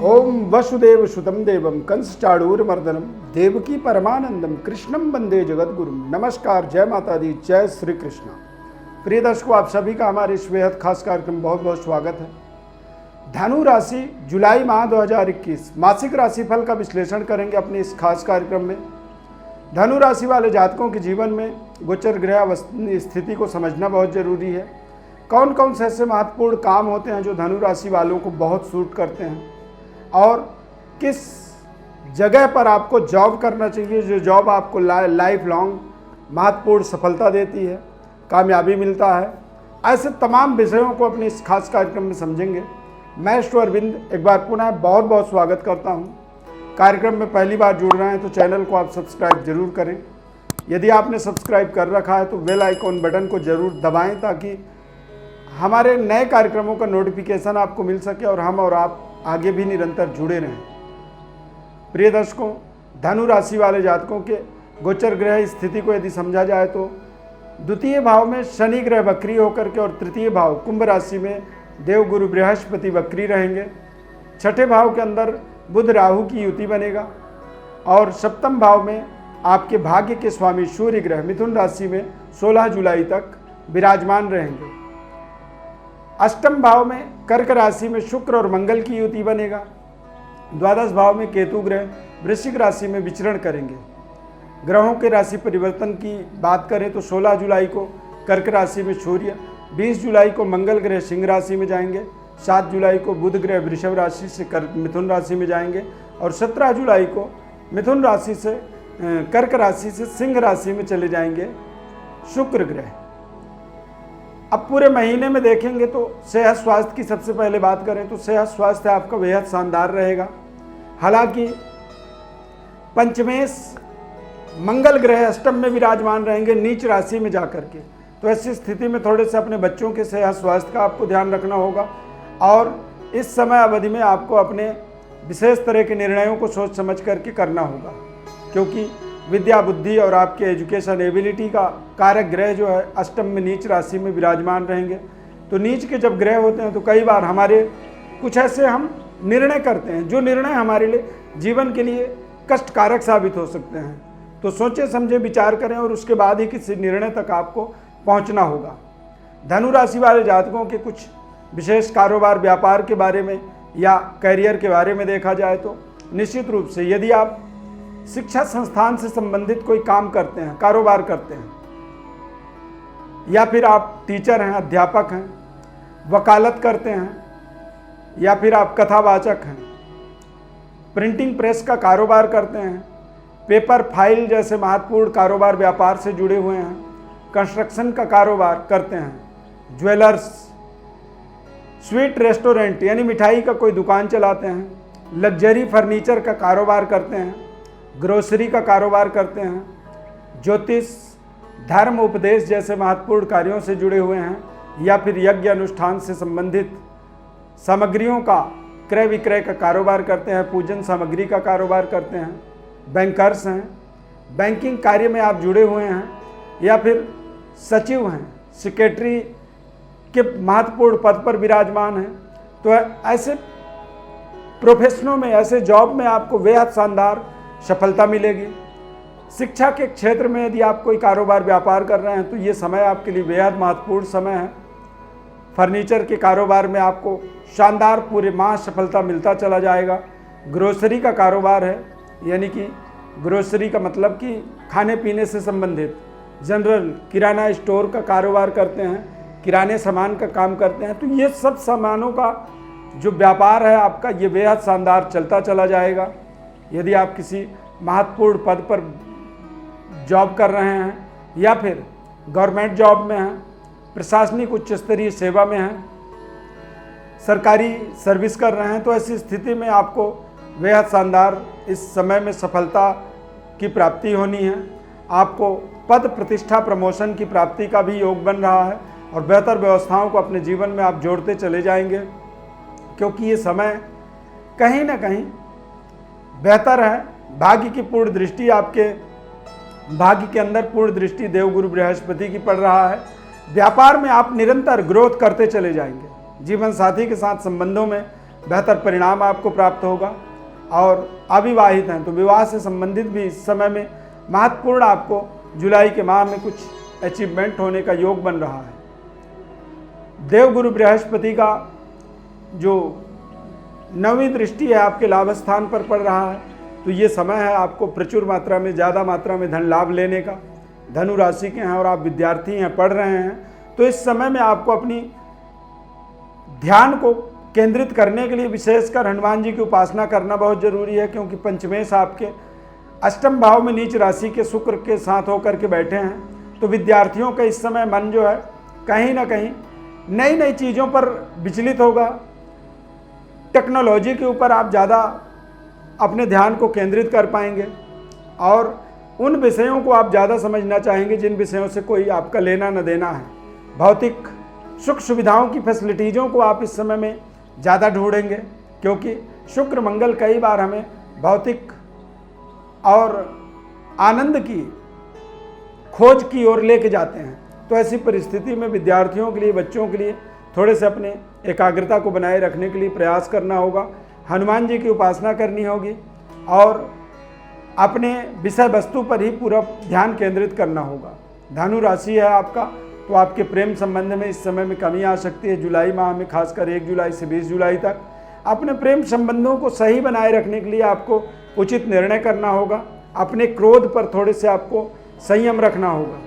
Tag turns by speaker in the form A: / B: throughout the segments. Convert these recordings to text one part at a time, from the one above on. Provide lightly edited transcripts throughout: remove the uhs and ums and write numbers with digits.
A: ओम वसुदेव सुतम देवम कंस चाणूरमर्दनम देवकी परमानंदम कृष्णम वंदे जगद्गुरुम। नमस्कार, जय माता दी, जय श्री कृष्ण। प्रिय दर्शकों, आप सभी का हमारे इस बेहद खास कार्यक्रम बहुत बहुत स्वागत है। धनु राशि जुलाई माह 2021 मासिक राशिफल का विश्लेषण करेंगे अपने इस खास कार्यक्रम में। धनु राशि वाले जातकों के जीवन में गोचर ग्रह स्थिति को समझना बहुत जरूरी है। कौन कौन से ऐसे महत्वपूर्ण काम होते हैं जो धनु राशि वालों को बहुत सूट करते हैं, और किस जगह पर आपको जॉब करना चाहिए जो जॉब आपको लाइफ लॉन्ग महत्वपूर्ण सफलता देती है, कामयाबी मिलता है। ऐसे तमाम विषयों को अपने इस खास कार्यक्रम में समझेंगे। मैं श्री अरविंद एक बार पुनः बहुत बहुत स्वागत करता हूं। कार्यक्रम में पहली बार जुड़ रहे हैं तो चैनल को आप सब्सक्राइब जरूर करें। यदि आपने सब्सक्राइब कर रखा है तो बेल आइकॉन बटन को जरूर दबाएं ताकि हमारे नए कार्यक्रमों का नोटिफिकेशन आपको मिल सके और हम और आप आगे भी निरंतर जुड़े रहें। प्रिय दर्शकों, धनु राशि वाले जातकों के गोचर ग्रह स्थिति को यदि समझा जाए तो द्वितीय भाव में शनि ग्रह वक्री होकर के और तृतीय भाव कुंभ राशि में देव गुरु बृहस्पति वक्री रहेंगे। छठे भाव के अंदर बुध राहु की युति बनेगा और सप्तम भाव में आपके भाग्य के स्वामी सूर्य ग्रह मिथुन राशि में 16 जुलाई तक विराजमान रहेंगे। अष्टम भाव में कर्क राशि में शुक्र और मंगल की युति बनेगा। द्वादश भाव में केतु ग्रह वृश्चिक राशि में विचरण करेंगे। ग्रहों के राशि परिवर्तन की बात करें तो 16 जुलाई को कर्क राशि में सूर्य, 20 जुलाई को मंगल ग्रह सिंह राशि में जाएंगे, 7 जुलाई को बुध ग्रह वृषभ राशि से मिथुन राशि में जाएंगे और 17 जुलाई को मिथुन राशि से कर्क राशि से सिंह राशि में चले जाएंगे शुक्र ग्रह। अब पूरे महीने में देखेंगे तो सेहत स्वास्थ्य की सबसे पहले बात करें तो सेहत स्वास्थ्य आपका बेहद शानदार रहेगा। हालांकि पंचमेश मंगल ग्रह अष्टम में विराजमान रहेंगे नीच राशि में जाकर के, तो ऐसी स्थिति में थोड़े से अपने बच्चों के सेहत स्वास्थ्य का आपको ध्यान रखना होगा और इस समय अवधि में आपको अपने विशेष तरह के निर्णयों को सोच समझ करके करना होगा, क्योंकि विद्या बुद्धि और आपके एजुकेशन एबिलिटी का कारक ग्रह जो है अष्टम में नीच राशि में विराजमान रहेंगे। तो नीच के जब ग्रह होते हैं तो कई बार हमारे कुछ ऐसे हम निर्णय करते हैं जो निर्णय हमारे लिए जीवन के लिए कष्टकारक साबित हो सकते हैं। तो सोचे समझे विचार करें और उसके बाद ही किसी निर्णय तक आपको पहुंचना होगा। धनु राशि वाले जातकों के कुछ विशेष कारोबार व्यापार के बारे में या करियर के बारे में देखा जाए तो निश्चित रूप से यदि आप शिक्षा संस्थान से संबंधित कोई काम करते हैं, कारोबार करते हैं, या फिर आप टीचर हैं, अध्यापक हैं, वकालत करते हैं, या फिर आप कथावाचक हैं, प्रिंटिंग प्रेस का कारोबार करते हैं, पेपर फाइल जैसे महत्वपूर्ण कारोबार व्यापार से जुड़े हुए हैं, कंस्ट्रक्शन का कारोबार करते हैं, ज्वेलर्स, स्वीट रेस्टोरेंट यानी मिठाई का कोई दुकान चलाते हैं, लग्जरी फर्नीचर का कारोबार करते हैं, ग्रोसरी का कारोबार करते हैं, ज्योतिष, धर्म उपदेश जैसे महत्वपूर्ण कार्यों से जुड़े हुए हैं, या फिर यज्ञ अनुष्ठान से संबंधित सामग्रियों का क्रय विक्रय का कारोबार करते हैं, पूजन सामग्री का कारोबार करते हैं, बैंकर्स हैं, बैंकिंग कार्य में आप जुड़े हुए हैं, या फिर सचिव हैं, सेक्रेटरी के महत्वपूर्ण पद पर विराजमान हैं, तो ऐसे प्रोफेशनों में, ऐसे जॉब में आपको बेहद शानदार सफलता मिलेगी। शिक्षा के क्षेत्र में यदि आप कोई कारोबार व्यापार कर रहे हैं तो ये समय आपके लिए बेहद महत्वपूर्ण समय है। फर्नीचर के कारोबार में आपको शानदार पूरे माह सफलता मिलता चला जाएगा। ग्रोसरी का कारोबार है, यानी कि ग्रोसरी का मतलब कि खाने पीने से संबंधित जनरल किराना स्टोर का कारोबार करते हैं, किराने सामान का काम करते हैं, तो ये सब सामानों का जो व्यापार है आपका ये बेहद शानदार चलता चला जाएगा। यदि आप किसी महत्वपूर्ण पद पर जॉब कर रहे हैं या फिर गवर्नमेंट जॉब में हैं, प्रशासनिक उच्च स्तरीय सेवा में हैं, सरकारी सर्विस कर रहे हैं, तो ऐसी स्थिति में आपको बेहद शानदार इस समय में सफलता की प्राप्ति होनी है। आपको पद प्रतिष्ठा प्रमोशन की प्राप्ति का भी योग बन रहा है और बेहतर व्यवस्थाओं को अपने जीवन में आप जोड़ते चले जाएंगे, क्योंकि ये समय कहीं ना कहीं बेहतर है। भाग्य की पूर्ण दृष्टि आपके भाग्य के अंदर पूर्ण दृष्टि देवगुरु बृहस्पति की पड़ रहा है। व्यापार में आप निरंतर ग्रोथ करते चले जाएंगे। जीवन साथी के साथ संबंधों में बेहतर परिणाम आपको प्राप्त होगा। और अविवाहित हैं तो विवाह से संबंधित भी इस समय में महत्वपूर्ण आपको जुलाई के माह में कुछ अचीवमेंट होने का योग बन रहा है। देवगुरु बृहस्पति का जो 9वीं दृष्टि है आपके लाभ स्थान पर पड़ रहा है, तो ये समय है आपको प्रचुर मात्रा में, ज़्यादा मात्रा में धन लाभ लेने का। धनु राशि के हैं और आप विद्यार्थी हैं, पढ़ रहे हैं, तो इस समय में आपको अपनी ध्यान को केंद्रित करने के लिए विशेषकर हनुमान जी की उपासना करना बहुत जरूरी है, क्योंकि पंचमेश आपके अष्टम भाव में नीच राशि के शुक्र के साथ होकर के बैठे हैं। तो विद्यार्थियों का इस समय मन जो है कहीं ना कहीं नई नई चीज़ों पर विचलित होगा। टेक्नोलॉजी के ऊपर आप ज़्यादा अपने ध्यान को केंद्रित कर पाएंगे और उन विषयों को आप ज़्यादा समझना चाहेंगे जिन विषयों से कोई आपका लेना न देना है। भौतिक सुख सुविधाओं की फैसिलिटीज़ों को आप इस समय में ज़्यादा ढूंढेंगे, क्योंकि शुक्र मंगल कई बार हमें भौतिक और आनंद की खोज की ओर लेके जाते हैं। तो ऐसी परिस्थिति में विद्यार्थियों के लिए, बच्चों के लिए थोड़े से अपने एकाग्रता को बनाए रखने के लिए प्रयास करना होगा। हनुमान जी की उपासना करनी होगी और अपने विषय वस्तु पर ही पूरा ध्यान केंद्रित करना होगा। धनु राशि है आपका, तो आपके प्रेम संबंध में इस समय में कमी आ सकती है। जुलाई माह में खासकर 1 जुलाई से 20 जुलाई तक अपने प्रेम संबंधों को सही बनाए रखने के लिए आपको उचित निर्णय करना होगा। अपने क्रोध पर थोड़े से आपको संयम रखना होगा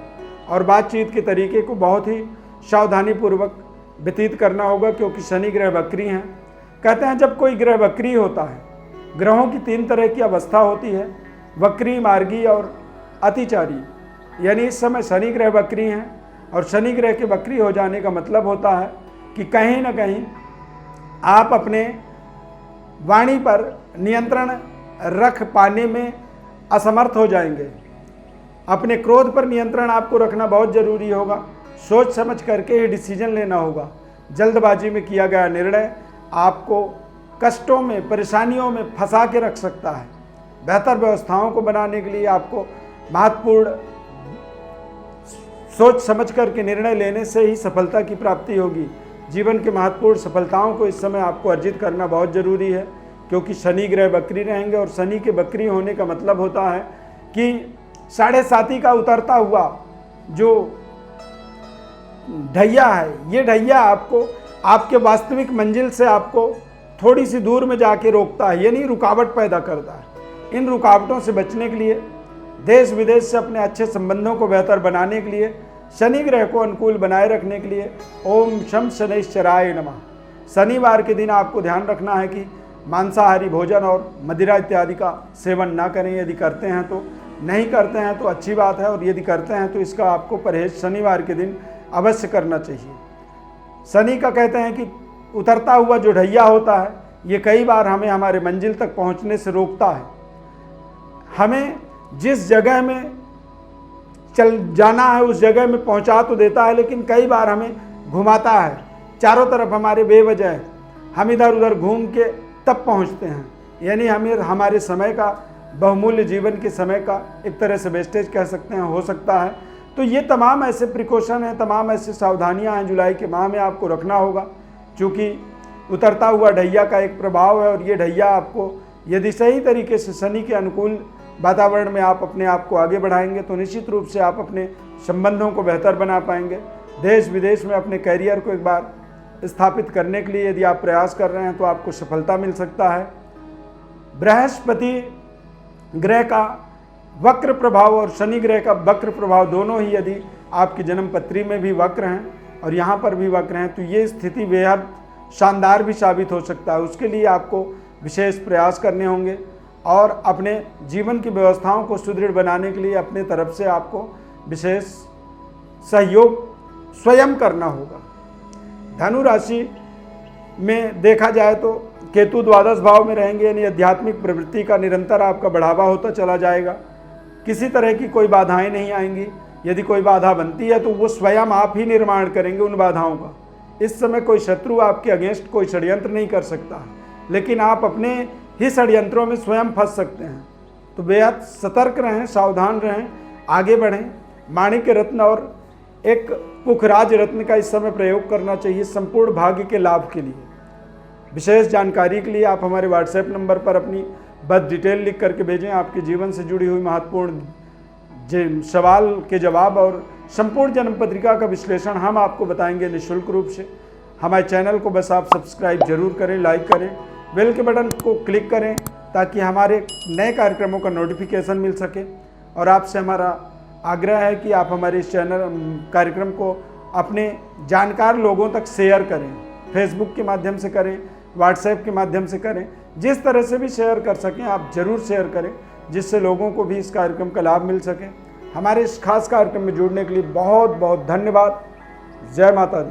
A: और बातचीत के तरीके को बहुत ही सावधानीपूर्वक व्यतीत करना होगा, क्योंकि शनि ग्रह वक्री हैं। कहते हैं जब कोई ग्रह वक्री होता है, ग्रहों की 3 तरह की अवस्था होती है, वक्री, मार्गी और अतिचारी। यानी इस समय शनि ग्रह वक्री हैं और शनि ग्रह के वक्री हो जाने का मतलब होता है कि कहीं ना कहीं आप अपने वाणी पर नियंत्रण रख पाने में असमर्थ हो जाएंगे। अपने क्रोध पर नियंत्रण आपको रखना बहुत ज़रूरी होगा। सोच समझ करके ही डिसीजन लेना होगा। जल्दबाजी में किया गया निर्णय आपको कष्टों में, परेशानियों में फंसा के रख सकता है। बेहतर व्यवस्थाओं को बनाने के लिए आपको महत्वपूर्ण सोच समझ करके निर्णय लेने से ही सफलता की प्राप्ति होगी। जीवन के महत्वपूर्ण सफलताओं को इस समय आपको अर्जित करना बहुत ज़रूरी है, क्योंकि शनि ग्रह वक्री रहेंगे और शनि के वक्री होने का मतलब होता है कि 7.5 का उतरता हुआ जो ढैया है, ये ढैया आपको आपके वास्तविक मंजिल से आपको थोड़ी सी दूर में जाके रोकता है, यानी रुकावट पैदा करता है। इन रुकावटों से बचने के लिए, देश विदेश से अपने अच्छे संबंधों को बेहतर बनाने के लिए, शनि ग्रह को अनुकूल बनाए रखने के लिए ओम शम शनैश्चराय नमः। शनिवार के दिन आपको ध्यान रखना है कि मांसाहारी भोजन और मदिरा इत्यादि का सेवन ना करें। यदि करते हैं तो, नहीं करते हैं तो अच्छी बात है, और यदि करते हैं तो इसका आपको परहेज शनिवार के दिन अवश्य करना चाहिए। शनि का कहते हैं कि उतरता हुआ जो ढैया होता है, ये कई बार हमें हमारे मंजिल तक पहुंचने से रोकता है। हमें जिस जगह में चल जाना है उस जगह में पहुंचा तो देता है, लेकिन कई बार हमें घुमाता है। चारों तरफ हमारे बेवजह हम इधर उधर घूम के तब पहुंचते हैं, यानी हमें हमारे समय का, बहुमूल्य जीवन के समय का एक तरह से वेस्टेज कह सकते हैं, हो सकता है। तो ये तमाम ऐसे प्रिकॉशन हैं, तमाम ऐसी सावधानियां हैं जुलाई के माह में आपको रखना होगा, क्योंकि उतरता हुआ ढैया का एक प्रभाव है। और ये ढैया आपको, यदि सही तरीके से शनि के अनुकूल वातावरण में आप अपने आप को आगे बढ़ाएंगे तो निश्चित रूप से आप अपने संबंधों को बेहतर बना पाएंगे। देश विदेश में अपने कैरियर को एक बार स्थापित करने के लिए यदि आप प्रयास कर रहे हैं तो आपको सफलता मिल सकता है। बृहस्पति ग्रह का वक्र प्रभाव और शनि ग्रह का वक्र प्रभाव दोनों ही यदि आपकी जन्म पत्री में भी वक्र हैं और यहाँ पर भी वक्र हैं, तो ये स्थिति बेहद शानदार भी साबित हो सकता है। उसके लिए आपको विशेष प्रयास करने होंगे और अपने जीवन की व्यवस्थाओं को सुदृढ़ बनाने के लिए अपने तरफ से आपको विशेष सहयोग स्वयं करना होगा। धनु राशि में देखा जाए तो केतु द्वादश भाव में रहेंगे, यानी आध्यात्मिक प्रवृत्ति का निरंतर आपका बढ़ावा होता चला जाएगा। किसी तरह की कोई बाधाएं नहीं आएंगी। यदि कोई बाधा बनती है तो वो स्वयं आप ही निर्माण करेंगे उन बाधाओं का। इस समय कोई शत्रु आपके अगेंस्ट कोई षड्यंत्र नहीं कर सकता, लेकिन आप अपने ही षड्यंत्रों में स्वयं फंस सकते हैं। तो बेहद सतर्क रहें, सावधान रहें, आगे बढ़ें। माणिक्य रत्न और एक पुखराज रत्न का इस समय प्रयोग करना चाहिए संपूर्ण भाग्य के लाभ के लिए। विशेष जानकारी के लिए आप हमारे व्हाट्सएप नंबर पर अपनी बस डिटेल लिख करके भेजें। आपके जीवन से जुड़ी हुई महत्वपूर्ण सवाल के जवाब और संपूर्ण जन्म पत्रिका का विश्लेषण हम आपको बताएंगे निःशुल्क रूप से। हमारे चैनल को बस आप सब्सक्राइब जरूर करें, लाइक करें, बेल के बटन को क्लिक करें ताकि हमारे नए कार्यक्रमों का नोटिफिकेशन मिल सके। और आपसे हमारा आग्रह है कि आप हमारे इस कार्यक्रम को अपने जानकार लोगों तक शेयर करें। फेसबुक के माध्यम से करें, व्हाट्सएप के माध्यम से करें, जिस तरह से भी शेयर कर सकें आप ज़रूर शेयर करें, जिससे लोगों को भी इस कार्यक्रम का लाभ मिल सके। हमारे इस खास कार्यक्रम में जुड़ने के लिए बहुत बहुत धन्यवाद। जय माता दी।